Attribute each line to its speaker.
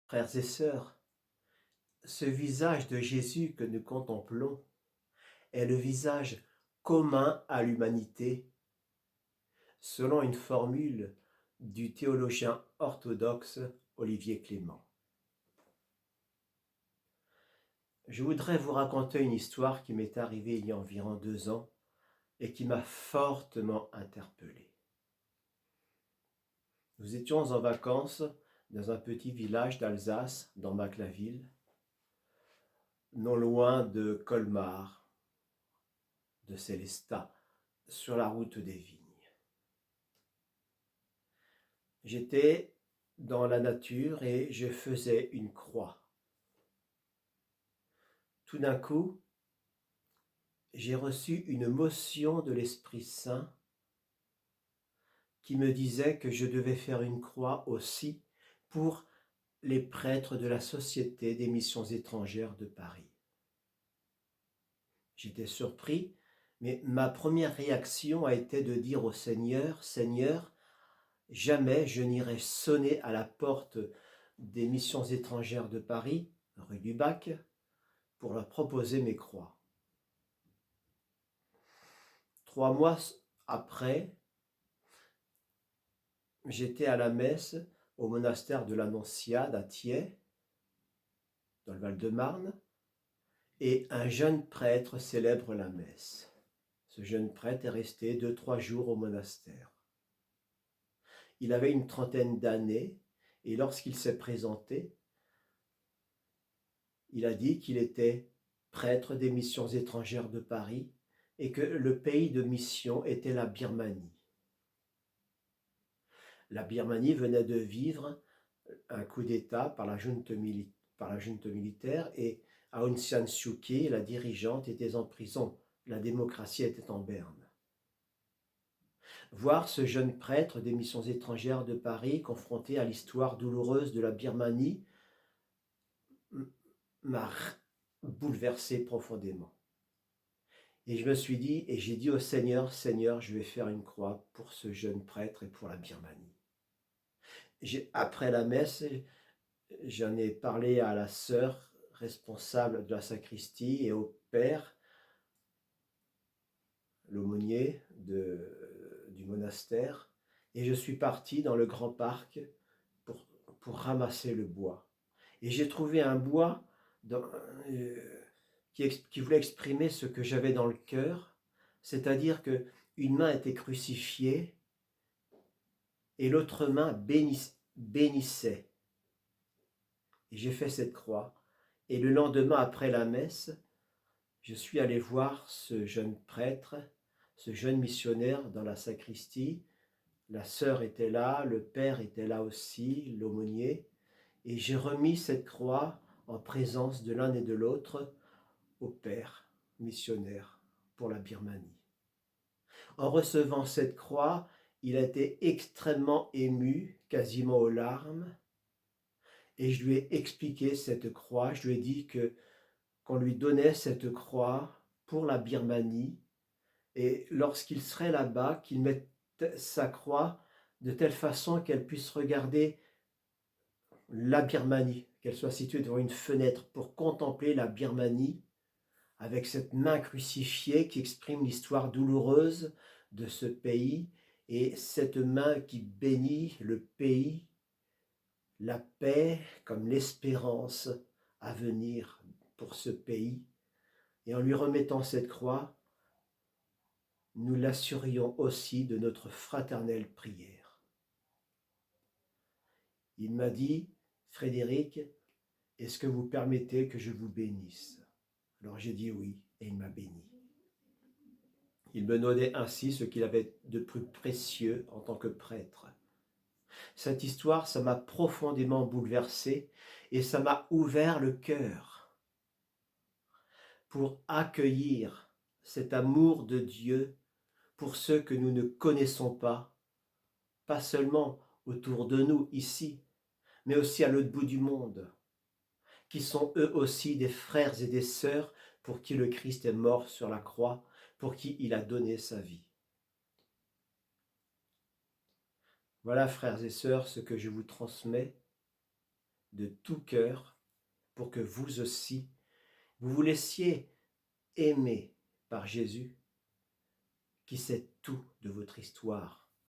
Speaker 1: Frères et sœurs, ce visage de Jésus que nous contemplons est le visage commun à l'humanité, selon une formule du théologien orthodoxe Olivier Clément. Je voudrais vous raconter une histoire qui m'est arrivée il y a environ 2 ans et qui m'a fortement interpellé. Nous étions en vacances dans un petit village d'Alsace, dans Maclaville, non loin de Colmar, de Sélestat, sur la route des vignes. J'étais dans la nature et je faisais une croix. Tout d'un coup, j'ai reçu une motion de l'Esprit Saint qui me disait que je devais faire une croix aussi pour les prêtres de la Société des missions étrangères de Paris. J'étais surpris, mais ma première réaction a été de dire au Seigneur, « Seigneur, jamais je n'irai sonner à la porte des missions étrangères de Paris, rue du Bac, pour leur proposer mes croix. » 3 mois après, j'étais à la messe au monastère de l'Annonciade à Thiais, dans le Val-de-Marne, et un jeune prêtre célèbre la messe. Ce jeune prêtre est resté 2-3 jours au monastère. Il avait une trentaine d'années et lorsqu'il s'est présenté, il a dit qu'il était prêtre des missions étrangères de Paris et que le pays de mission était la Birmanie. La Birmanie venait de vivre un coup d'État par la junte militaire et Aung San Suu Kyi, la dirigeante, était en prison. La démocratie était en berne. Voir ce jeune prêtre des missions étrangères de Paris confronté à l'histoire douloureuse de la Birmanie m'a bouleversé profondément. Et je me suis dit, et j'ai dit au Seigneur, « Seigneur, je vais faire une croix pour ce jeune prêtre et pour la Birmanie. » Après la messe, j'en ai parlé à la sœur responsable de la sacristie et au père, l'aumônier du monastère, et je suis parti dans le grand parc pour ramasser le bois. Et j'ai trouvé un bois qui voulait exprimer ce que j'avais dans le cœur, c'est-à-dire qu'une main était crucifiée et l'autre main bénissait. Et j'ai fait cette croix. Et le lendemain, après la messe, je suis allé voir ce jeune prêtre, ce jeune missionnaire dans la sacristie. La sœur était là, le père était là aussi, l'aumônier. Et j'ai remis cette croix en présence de l'un et de l'autre au père missionnaire pour la Birmanie. En recevant cette croix, il a été extrêmement ému, quasiment aux larmes, et je lui ai expliqué cette croix, je lui ai dit qu'on lui donnait cette croix pour la Birmanie, et lorsqu'il serait là-bas, qu'il mette sa croix de telle façon qu'elle puisse regarder la Birmanie, qu'elle soit située devant une fenêtre pour contempler la Birmanie avec cette main crucifiée qui exprime l'histoire douloureuse de ce pays et cette main qui bénit le pays, la paix comme l'espérance à venir pour ce pays. Et en lui remettant cette croix, nous l'assurions aussi de notre fraternelle prière. Il m'a dit, « Frédéric, est-ce que vous permettez que je vous bénisse ?» Alors j'ai dit oui, et il m'a béni. Il me donnait ainsi ce qu'il avait de plus précieux en tant que prêtre. Cette histoire, ça m'a profondément bouleversé et ça m'a ouvert le cœur pour accueillir cet amour de Dieu pour ceux que nous ne connaissons pas seulement autour de nous ici, mais aussi à l'autre bout du monde, qui sont eux aussi des frères et des sœurs pour qui le Christ est mort sur la croix, pour qui il a donné sa vie. Voilà, frères et sœurs, ce que je vous transmets. de tout cœur pour que vous aussi, vous vous laissiez aimer par Jésus qui sait tout de votre histoire.